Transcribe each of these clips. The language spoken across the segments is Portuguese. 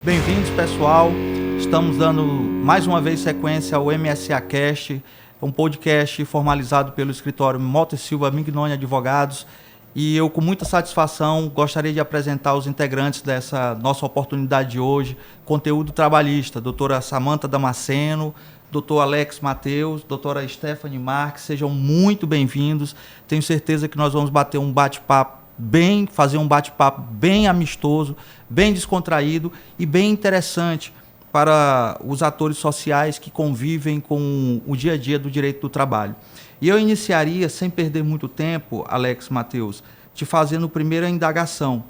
Bem-vindos, pessoal. Estamos dando mais uma vez sequência ao MSA Cast, um podcast formalizado pelo escritório Mota e Silva Mignoni Advogados. E eu, com muita satisfação, gostaria de apresentar os integrantes dessa nossa oportunidade de hoje, conteúdo trabalhista, doutora Samanta Damasceno, doutor Alex Mateus, doutora Stephanie Marques, sejam muito bem-vindos. Tenho certeza que nós vamos fazer um bate-papo bem amistoso, bem descontraído e bem interessante para os atores sociais que convivem com o dia a dia do direito do trabalho. E eu iniciaria, sem perder muito tempo, Alex Mateus, te fazendo a primeira indagação.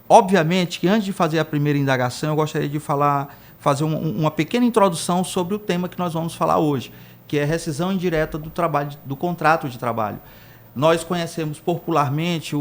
Obviamente que antes de fazer a primeira indagação, eu gostaria de fazer uma pequena introdução sobre o tema que nós vamos falar hoje, que é a rescisão indireta do contrato de trabalho. Nós conhecemos popularmente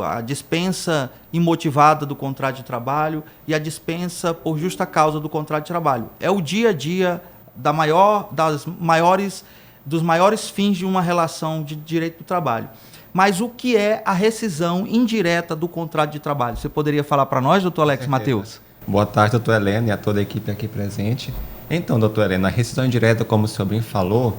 a dispensa imotivada do contrato de trabalho e a dispensa por justa causa do contrato de trabalho. É o dia a dia dos maiores fins de uma relação de direito do trabalho. Mas o que é a rescisão indireta do contrato de trabalho? Você poderia falar para nós, doutor Alex Mateus? Boa tarde, doutor Helena, e a toda a equipe aqui presente. Então, doutor Helena, a rescisão indireta, como o senhor bem falou,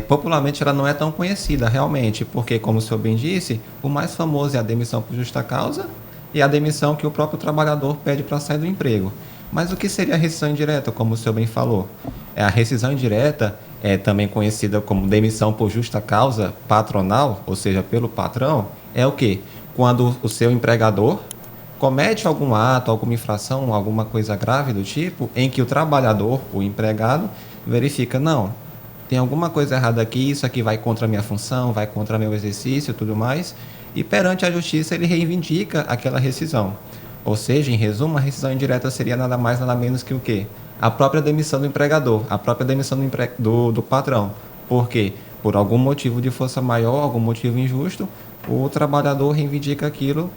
popularmente ela não é tão conhecida realmente, porque, como o senhor bem disse, o mais famoso é a demissão por justa causa e a demissão que o próprio trabalhador pede para sair do emprego. Mas o que seria a rescisão indireta, como o senhor bem falou? A rescisão indireta é também conhecida como demissão por justa causa patronal, ou seja, pelo patrão, é o quê? Quando o seu empregador comete algum ato, alguma infração, alguma coisa grave do tipo, em que o trabalhador, o empregado, verifica, não, tem alguma coisa errada aqui, isso aqui vai contra a minha função, vai contra meu exercício e tudo mais, e perante a justiça ele reivindica aquela rescisão. Ou seja, em resumo, a rescisão indireta seria nada mais, nada menos que o quê? A própria demissão do empregador, a própria demissão do patrão. Por quê? Por algum motivo de força maior, algum motivo injusto, o trabalhador reivindica aquilo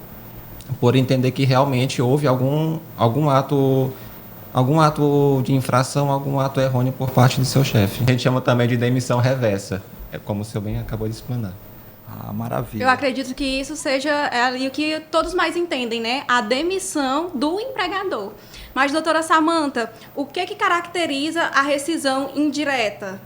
por entender que realmente houve algum ato de infração, algum ato errôneo por parte do seu chefe. A gente chama também de demissão reversa, é como o senhor bem acabou de explanar. Ah, maravilha. Eu acredito que isso seja ali o que todos mais entendem, né? A demissão do empregador. Mas, doutora Samanta, o que caracteriza a rescisão indireta?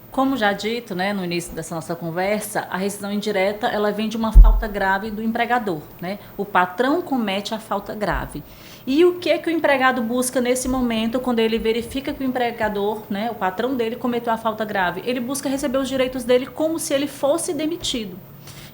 Como já dito, né, no início dessa nossa conversa, a rescisão indireta ela vem de uma falta grave do empregador, né? O patrão comete a falta grave. E o que o empregado busca nesse momento, quando ele verifica que o empregador, né, o patrão dele, cometeu a falta grave? Ele busca receber os direitos dele como se ele fosse demitido.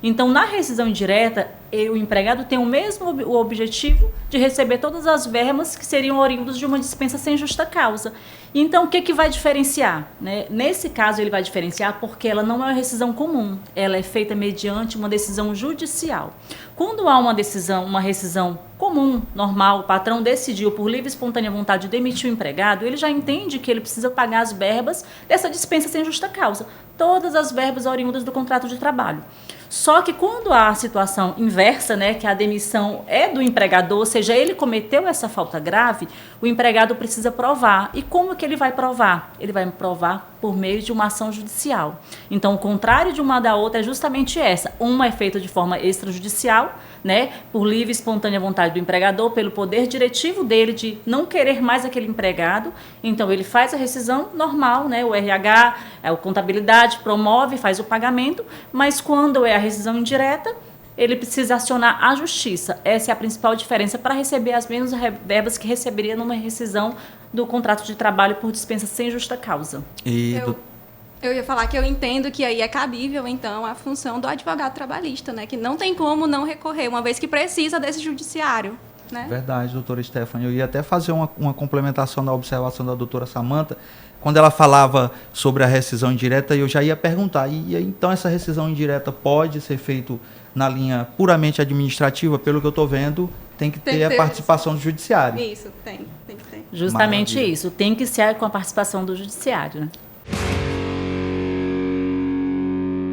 Então, na rescisão indireta, o empregado tem o objetivo de receber todas as verbas que seriam oriundas de uma dispensa sem justa causa. Então, o que vai diferenciar? Né? Nesse caso, ele vai diferenciar porque ela não é uma rescisão comum. Ela é feita mediante uma decisão judicial. Quando há uma rescisão comum, normal, o patrão decidiu por livre e espontânea vontade demitir o empregado, ele já entende que ele precisa pagar as verbas dessa dispensa sem justa causa. Todas as verbas oriundas do contrato de trabalho. Só que quando há a situação inversa, né, que a demissão é do empregador, ou seja, ele cometeu essa falta grave, o empregado precisa provar. E como que ele vai provar? Ele vai provar por meio de uma ação judicial. Então, o contrário de uma da outra é justamente essa. Uma é feita de forma extrajudicial, né, por livre e espontânea vontade do empregador, pelo poder diretivo dele de não querer mais aquele empregado. Então, ele faz a rescisão normal, né, o RH, a contabilidade promove, faz o pagamento, mas quando é a rescisão indireta, ele precisa acionar a justiça. Essa é a principal diferença para receber as mesmas verbas que receberia numa rescisão do contrato de trabalho por dispensa sem justa causa. Eu ia falar que eu entendo que aí é cabível, então, a função do advogado trabalhista, né? Que não tem como não recorrer, uma vez que precisa desse judiciário. Né? Verdade, doutora Stephanie. Eu ia até fazer uma complementação da observação da doutora Samanta, quando ela falava sobre a rescisão indireta, eu já ia perguntar, então essa rescisão indireta pode ser feita na linha puramente administrativa? Pelo que eu estou vendo, tem que ter a participação do judiciário. Isso, tem que ter. Justamente Maravilha. Isso, tem que ser com a participação do judiciário. Né?